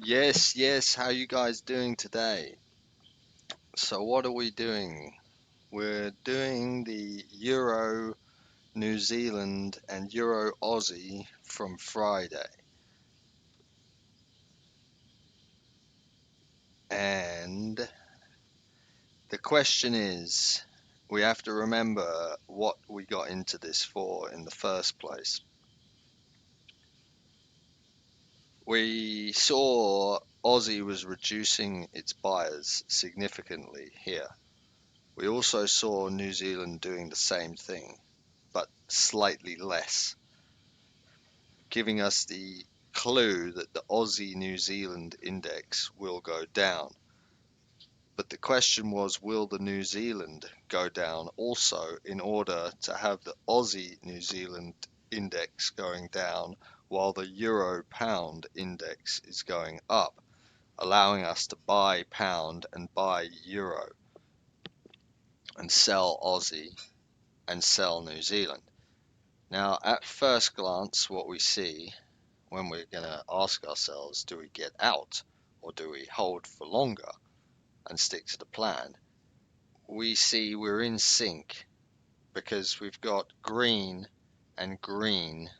Yes, how you guys doing today? So what are we doing? We're doing the Euro New Zealand and Euro Aussie from Friday. And the question is, we have to remember what we got into this for in the first place. We saw Aussie was reducing its buyers significantly here. We also saw New Zealand doing the same thing, but slightly less, giving us the clue that the Aussie New Zealand index will go down. But the question was, will the New Zealand go down also in order to have the Aussie New Zealand index going down while the Euro Pound index is going up, allowing us to buy pound and buy euro and sell Aussie and sell New Zealand. Now, at first glance, what we see when we're going to ask ourselves, do we get out or do we hold for longer and stick to the plan? We see we're in sync because we've got green and green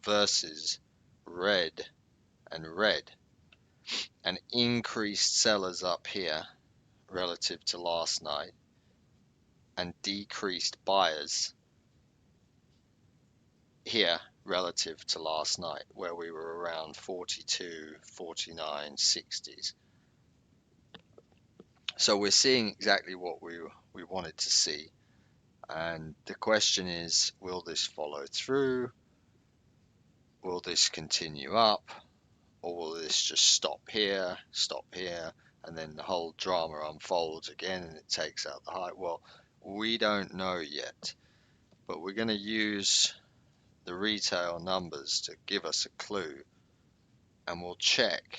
versus red and red, and increased sellers up here relative to last night and decreased buyers here relative to last night, where we were around 42, 49, 60s. So we're seeing exactly what we wanted to see. And the question is, will this follow through? Will this continue up? Or will this just stop here, and then the whole drama unfolds again and it takes out the high? Well, we don't know yet, but we're going to use the retail numbers to give us a clue, and we'll check.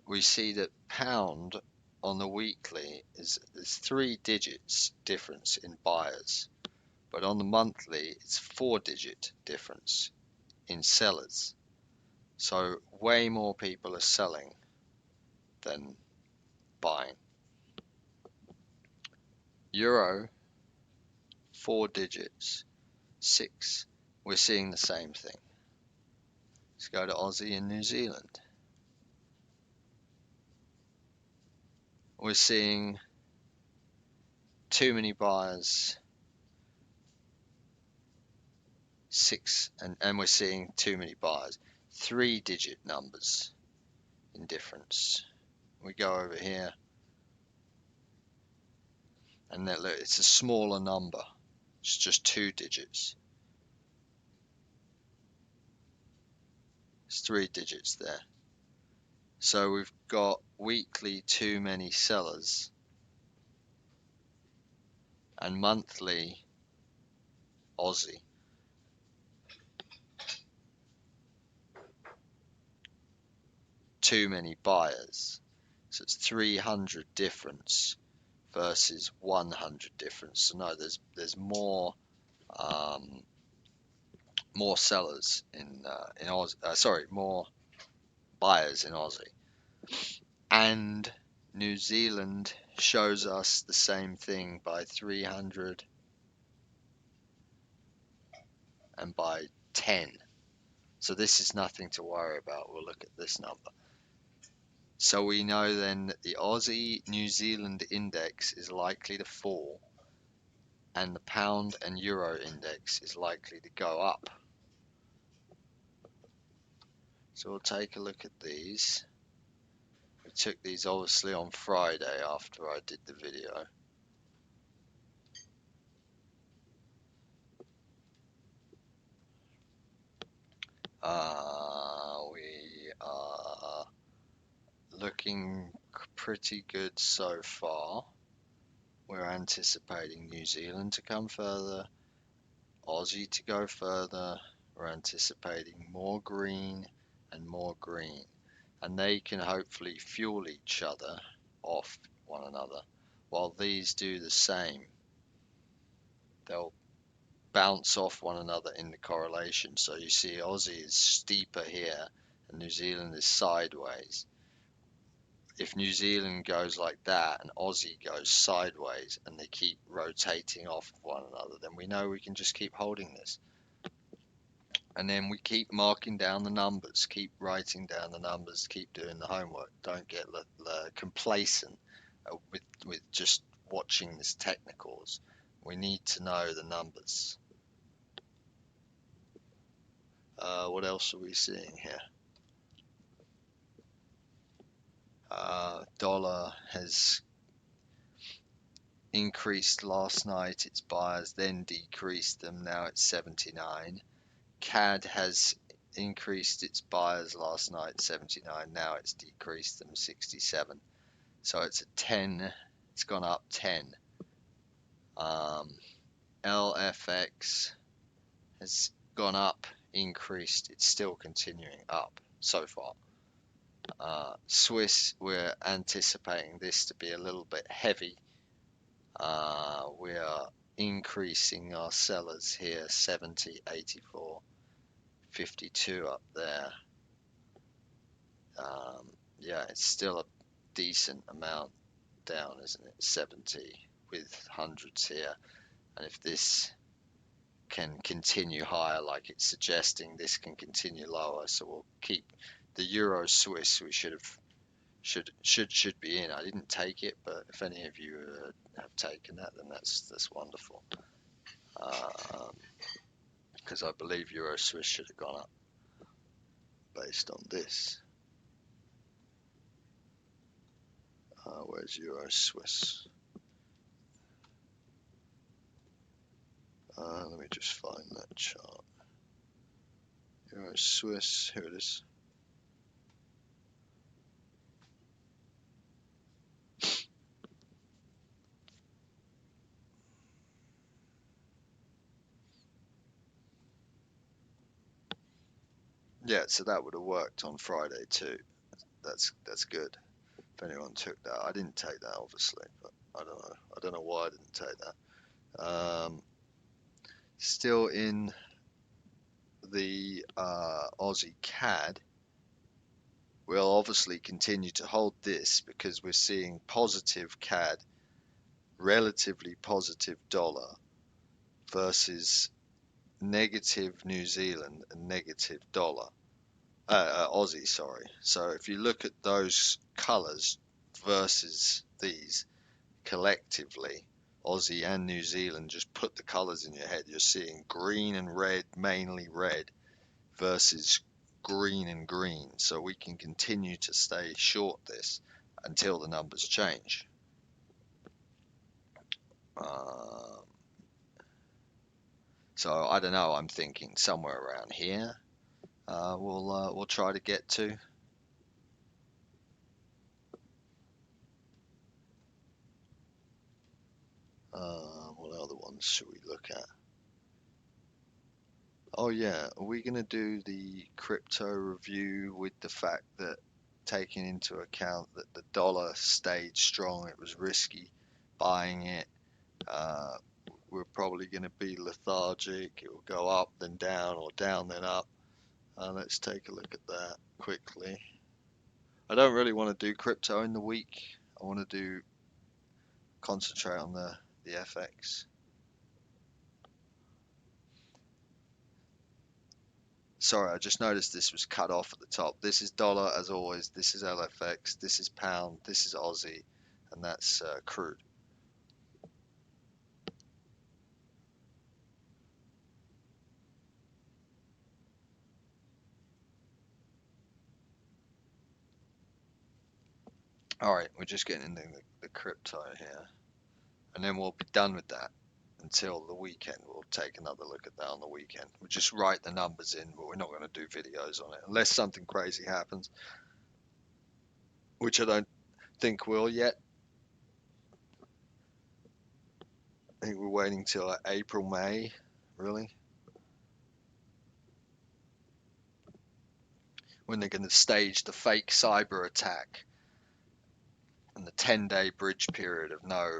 We see that pound on the weekly is 3 digits difference in buyers, but on the monthly it's 4-digit difference in sellers. So way more people are selling than buying. Euro, 4 digits, 6. We're seeing the same thing. Let's go to Aussie and New Zealand. We're seeing too many buyers, 6, and we're seeing too many buyers, 3-digit numbers in difference. We go over here, and then look, it's a smaller number. It's just 2 digits. It's 3 digits there. So we've got weekly too many sellers and monthly Aussie too many buyers. So it's 300 difference versus 100 difference. So no, there's more more sellers in Aussie. More buyers in Aussie. And New Zealand shows us the same thing by 300 and by 10. So this is nothing to worry about. We'll look at this number. So we know then that the Aussie New Zealand index is likely to fall and the pound and euro index is likely to go up. So we'll take a look at these. We took these obviously on Friday after I did the video. We are looking pretty good so far. We're anticipating New Zealand to come further, Aussie to go further. We're anticipating more green and more green, and they can hopefully fuel each other off one another while these do the same. They'll bounce off one another in the correlation. So you see Aussie is steeper here and New Zealand is sideways. If New Zealand goes like that and Aussie goes sideways and they keep rotating off of one another, then we know we can just keep holding this. And then we keep marking down the numbers, keep writing down the numbers, keep doing the homework. Don't get complacent with just watching this technicals. We need to know the numbers. What else are we seeing here? Dollar has increased last night its buyers, then decreased them. Now it's 79. CAD has increased its buyers last night, 79. Now it's decreased them, 67. So it's a 10. It's gone up 10. LFX has gone up, increased. It's still continuing up so far. Swiss, we're anticipating this to be a little bit heavy. We are increasing our sellers here, 70, 84, 52 up there. Yeah, it's still a decent amount down, isn't it? 70 with hundreds here. And if this can continue higher like it's suggesting, this can continue lower. So we'll keep the Euro Swiss. We should be in. I didn't take it, but if any of you have taken that, then that's wonderful. Because I believe Euro Swiss should have gone up based on this. Where's Euro Swiss? Let me just find that chart. Euro Swiss, here it is. Yeah, so that would have worked on Friday too. That's good. If anyone took that, I didn't take that obviously, but I don't know. I don't know why I didn't take that. Still in the Aussie CAD, we'll obviously continue to hold this because we're seeing positive CAD, relatively positive dollar versus negative New Zealand and negative dollar. Aussie, sorry. So if you look at those colours versus these collectively, Aussie and New Zealand, just put the colours in your head. You're seeing green and red, mainly red, versus green and green. So we can continue to stay short this until the numbers change. So I don't know. I'm thinking somewhere around here. We'll try to get to. What other ones should we look at? Oh yeah, are we going to do the crypto review with the fact that taking into account that the dollar stayed strong, it was risky buying it. We're probably going to be lethargic. It will go up then down or down then up. Let's take a look at that quickly. I don't really want to do crypto in the week. I want to concentrate on the FX. Sorry, I just noticed this was cut off at the top. This is dollar as always. This is LFX. This is pound. This is Aussie, and that's crude. All right, we're just getting into the crypto here, and then we'll be done with that until the weekend. We'll take another look at that on the weekend. We'll just write the numbers in, but we're not going to do videos on it unless something crazy happens, which I don't think will yet. I think we're waiting till like April, May, really, when they're going to stage the fake cyber attack and the 10-day bridge period of no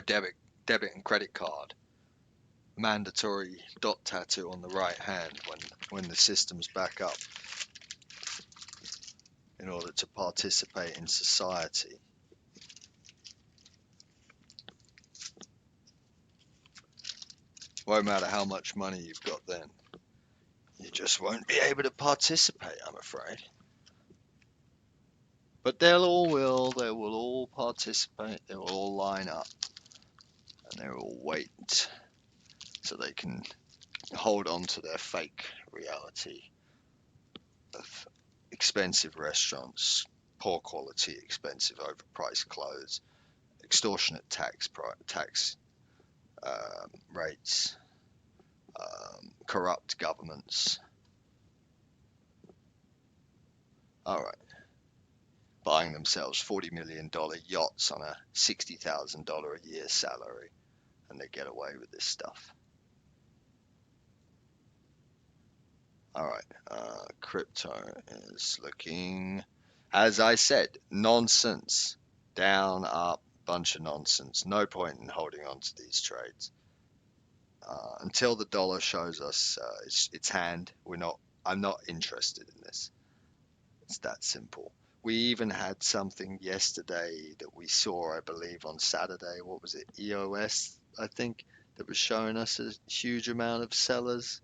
debit and credit card. mandatory dot tattoo on the right hand when the system's back up in order to participate in society. Won't matter how much money you've got then. You just won't be able to participate, I'm afraid. But they will all participate, they will all line up, and they will wait so they can hold on to their fake reality of expensive restaurants, poor quality, expensive, overpriced clothes, extortionate tax rates, corrupt governments. All right, buying themselves $40 million yachts on a $60,000 a year salary, and they get away with this stuff. All right, crypto is looking, as I said, nonsense. Down, up, bunch of nonsense. No point in holding on to these trades until the dollar shows us its hand. I'm not interested in this. It's that simple. We even had something yesterday that we saw, I believe, on Saturday. What was it? EOS, I think, that was showing us a huge amount of sellers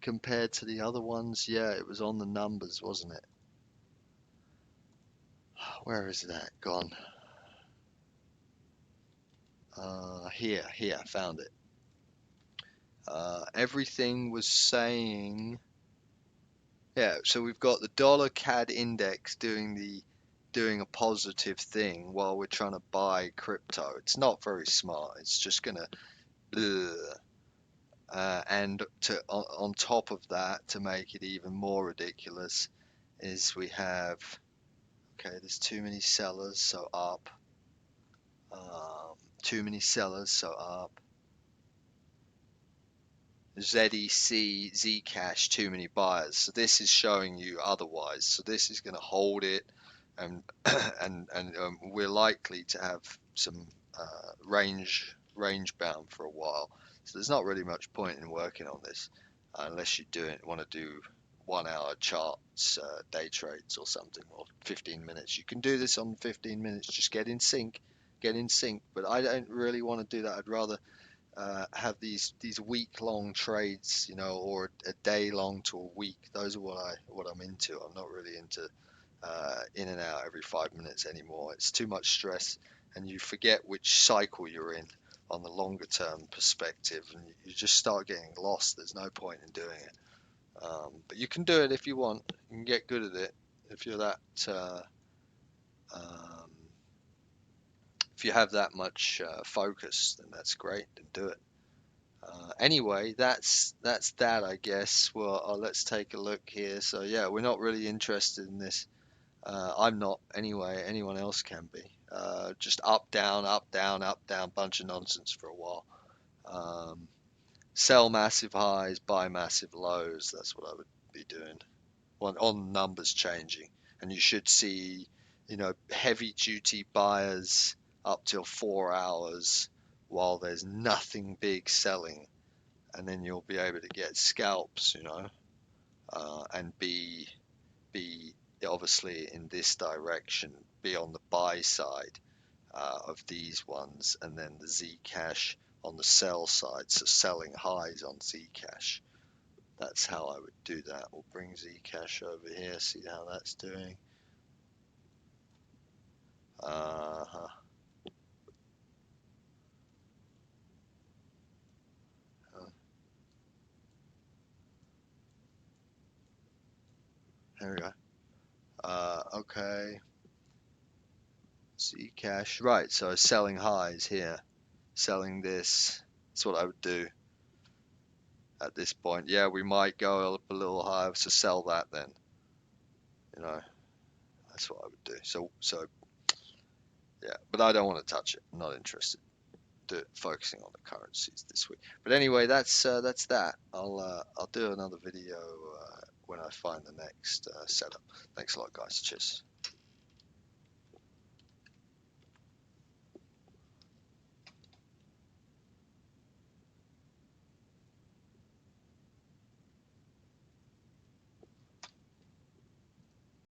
compared to the other ones. Yeah, it was on the numbers, wasn't it? Where is that gone? Here, found it. Everything was saying, yeah. So we've got the dollar CAD index doing a positive thing while we're trying to buy crypto. It's not very smart. It's just gonna, and on top of that, to make it even more ridiculous, is we have, okay, there's too many sellers, so up. Too many sellers, so up. ZEC, Zcash, too many buyers. So this is showing you otherwise. So this is going to hold it, and and we're likely to have some range bound for a while. So there's not really much point in working on this unless you want to do 1 hour charts, day trades or something, or 15 minutes. You can do this on 15 minutes. Just get in sync. But I don't really want to do that. I'd rather have these week-long trades, or a day-long to a week. Those are what I'm into. I'm not really into in and out every 5 minutes anymore. It's too much stress, and you forget which cycle you're in on the longer-term perspective, and you just start getting lost. There's no point in doing it. But you can do it if you want. You can get good at it if you're that. Um, if you have that much focus, then that's great. Then do it. Anyway, that's that, I guess. Well, let's take a look here. So yeah, we're not really interested in this. I'm not anyway. Anyone else can be. Just up, down, up, down, up, down. Bunch of nonsense for a while. Sell massive highs, buy massive lows. That's what I would be doing. On numbers changing, and you should see, heavy duty buyers up till 4 hours, while there's nothing big selling, and then you'll be able to get scalps, and be obviously in this direction, be on the buy side of these ones, and then the Zcash on the sell side, so selling highs on Zcash. That's how I would do that. We'll bring Zcash over here, see how that's doing. Uh-huh. There we go. Okay. Zcash. Right, so selling highs here. Selling this. That's what I would do at this point. Yeah, we might go up a little higher, so sell that then. That's what I would do. So yeah, but I don't want to touch it. I'm not interested. Focusing on the currencies this week. But anyway, that's that. I'll do another video when I find the next setup. Thanks a lot, guys. Cheers.